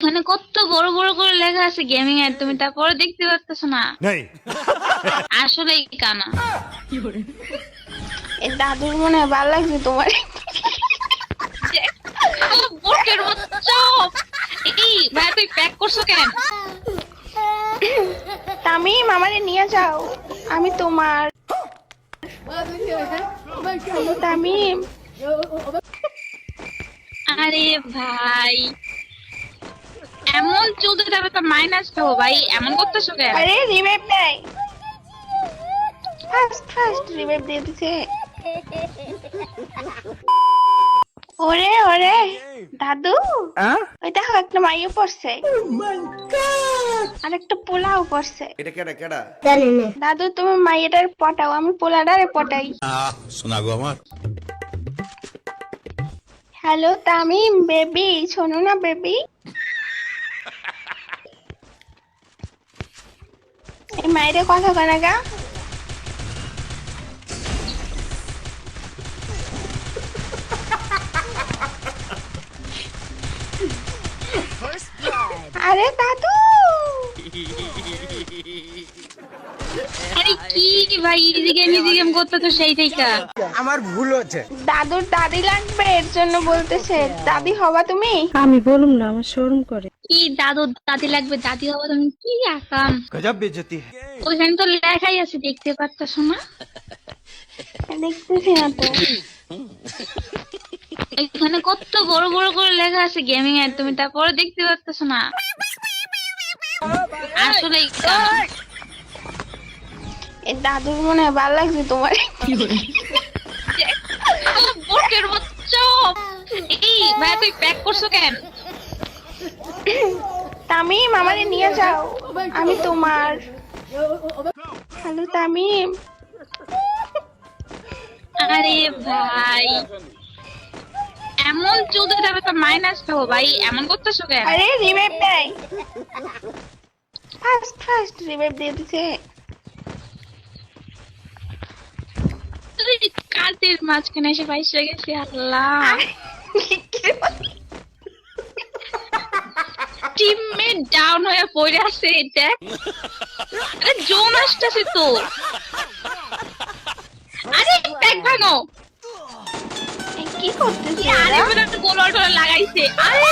এখানে কত বড় বড় করে লেখা আছে গেমিং এর, তুমি তারপরে দেখতে পাচ্ছ না? আসলেই কানা। এই দাদুর মনে হয় ভালো লাগছে তোমার। বোকের বাচ্চা। এই ভাই তুই প্যাক করছো কেন? তামিম আমারে নিয়ে যাও, আমি তোমার। হ্যালো তামিম। আরে ভাই এমন চলতে যাবে তো মাইনাস খাবো ভাই, এমন করতেছো কেন? আরে রিভাইভ দেয়, ফার্স্ট ফার্স্ট রিভাইভ দিয়ে দিছে। ওরে ওরে দাদু, ওই দেখো একটা মাইও পড়ছে আর একটা পোলাও পড়ছে। এটা কেডা কেডা? দাদু তুমি মাইয়াটার পটাও, আমি পোলাটারে পটাই। শোনা গো আমার। হ্যালো তামিম বেবি, শোনো না বেবি। এই মায়ের কথা কয় গা। আরে দাদু, আরে কি ভাই ইজি গেম করতেছো সেই থেকে? আমার ভুল হচ্ছে। দাদুর দাদি লাগবে, এর জন্য বলতেছে। দাদি হবা তুমি? আমি বলুম না, আমার শরম করে। কি দাদু দাদি লাগবে, দাদি হবো তুমি? কি আকাম, গজব বেজতি। ওইখানে তো লেখাই আছে, দেখতে পাচ্ছ না? দেখতেছি না তো। এখানে কত বড় বড় করে লেখা আছে গেমিং এর, তুমি তারপরে দেখতে পাচ্ছ না? আসলেই কানা। এই দাদুর মনে হয় ভালো লাগছে তোমার। বোকের বাচ্চা। এই ভাই তুই প্যাক করছো কেন? তামিম আমারে নিয়ে যাও, আমি তোমার। হ্যালো তামিম। আরে ভাই এমন চলতে যাবে তো মাইনাস খাবো ভাই, এমন করতেছো কেন? আরে রিভাইভ দেয়, ফার্স্ট ফার্স্ট রিভাইভ দিয়ে দিছে। তুই কাজের মাঝখানে এসে পাইসে গেছি। আল্লাহ, টিমমেট ডাউন হয়ে পড়ে আছে। দেখ আরে জোন আসতেছে তো। আরে ব্যাগ ভাঙো। এই কি করতেছে আরে এরা? বলে গোল টোল লাগাইছে। আরে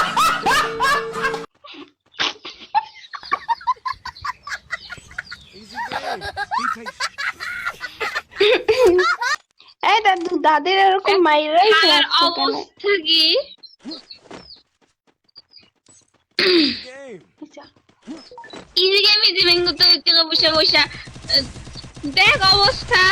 এই দাদু, দাদির এরকম মাইরাই খেলার লাগছে কেন? অবস্থা কি? ইজি গেম করতে বসে বসে দেখ অবস্থা।